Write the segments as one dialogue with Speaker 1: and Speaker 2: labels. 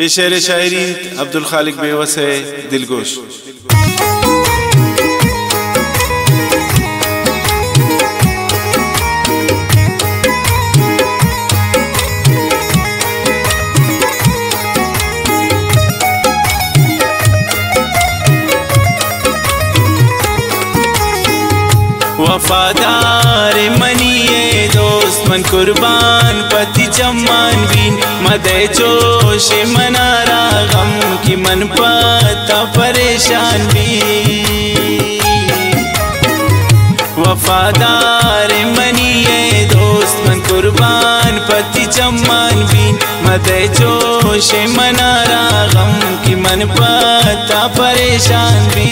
Speaker 1: शेर शायरी अब्दुल खालिक बेवस है दिलगोश। वफादार मनिए दोस्त मन कुर्बान पति चम्मान बीन मदे जोश मनारा गम की मन पता परेशान भी। वफादार मनिए दोस्त मन कुर्बान पति चम्मान बीन मदे जोश मनारा गम की मन पता परेशान भी।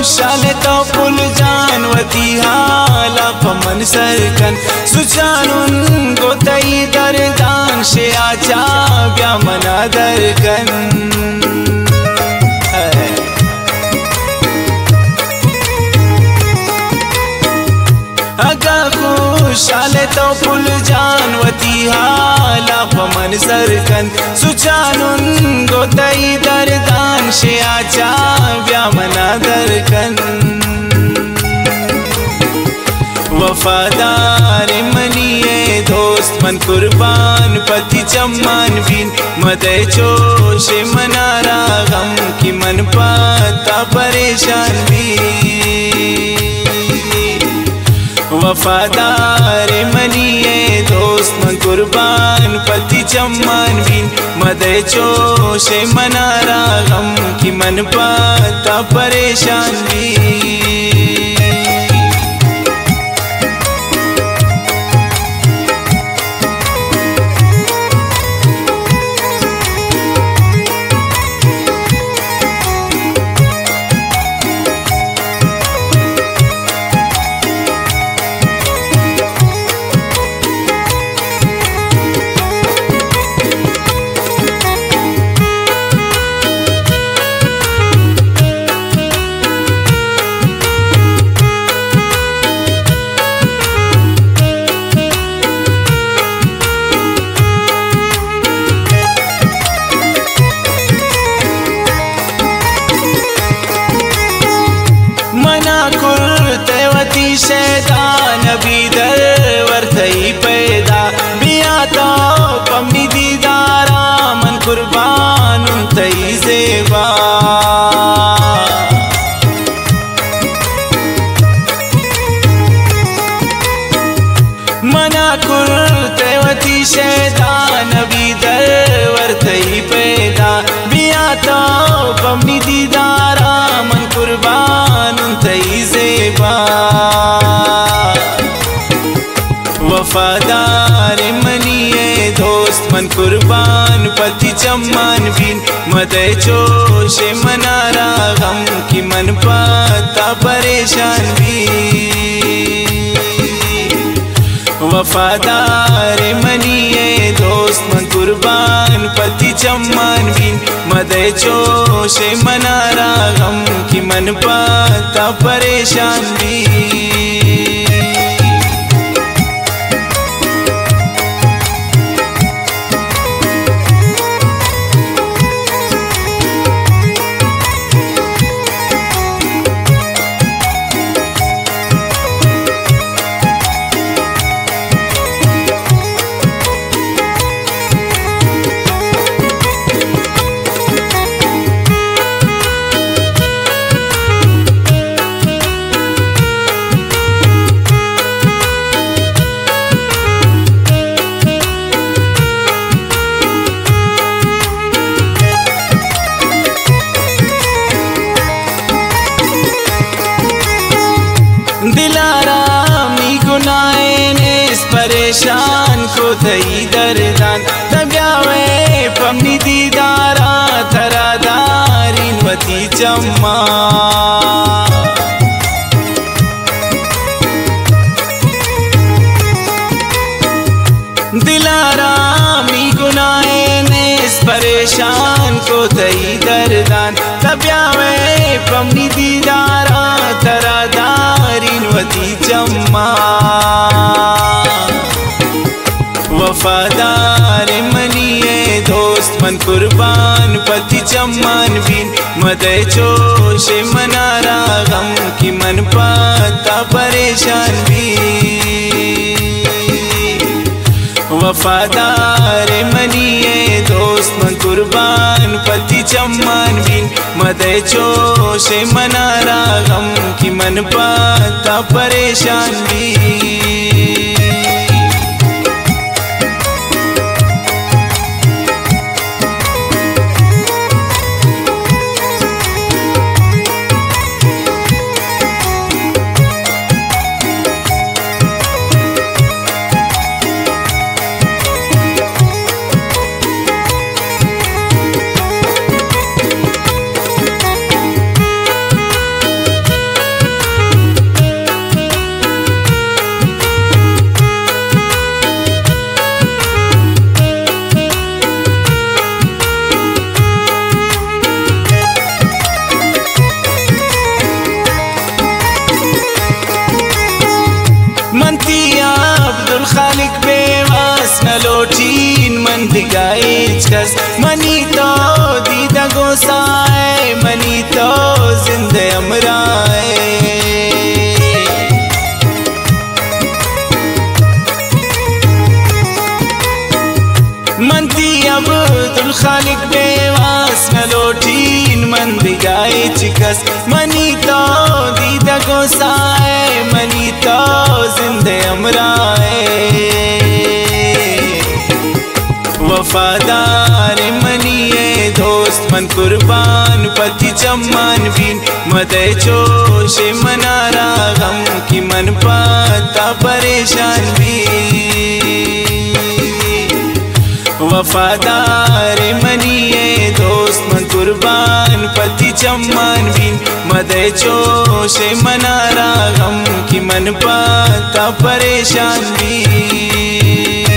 Speaker 1: शाले तो पुल जानवती हाला पमन सरकन सुचानुन गोतई दरदान से आचा ब्या मना दरकन। अगा खुशाले तो पुल जानवती हाला पमन सरकन सुचानुन गोतई दरदान से आचा ब्या मना दरकन। वफादार मनिए दोस्त मन कुर्बान पति चम्मान बीन मदे जोश मनारा गम की मन पाता परेशान भी। वफादार मनिए दोस्त मन कुर्बान पति चम्मान बीन मदे जोश मनारा गम की मन पाता परेशान भी। शैतान भी दर वरथई पैदा बिया तो पमनी दीदारा मन कुर्बान तई सेवा। मना कुर्तेवती शैतान भी दर वरथई पैदा बिया तो पमनी दीदारा मन कुर्बान तई सेवा। वफादार मनिए दोस्त मन कुर्बान पति चम्मान बीन मदे जोश मनारा गम की मन पाता परेशान भी। वफादार मनिए दोस्त मन कुर्बान पति चम्मान बीन मदे जोश मनारा गम की मन पाता परेशान भी। थई दरदान तब्यावे पमनी दीदारा थरादारीन वती चम्मा दिलारामी गुनाहे ने इस परेशान को थई दरदान तब्यावे पमनी दीदारा थरादारीन वती चम्मा वफादार मनिए दोस्त मन कुर्बान पति चम्मान बीन मदे चोशे मनारा गम की मन पाता परेशान भी वफादार मनिए दोस्त मन कुर्बान पति चम्मान बीन मदे चोशे मनारा गम की मन पाता परेशान भी अब्दुल खालिक बेवास न लोटीन मन दिगाइच कस मनी तो दीदा गोसाए मनी तो जिंदे अमराए मनती अब्दुल खालिक बेवास न लोटीन मन दिगाइच कस मनी तो दीदा गोसाए मनी तो जिंदे अमराए वफादार मनिए दोस्त मन कुर्बान पति चम्मान बीन मदे चोशे मनारा गम की मन पाता परेशान भी वफादार मनिए दोस्त मन कुर्बान पति चम्मान बीन मदे चोशे मनारा गम की मन पाता परेशान भी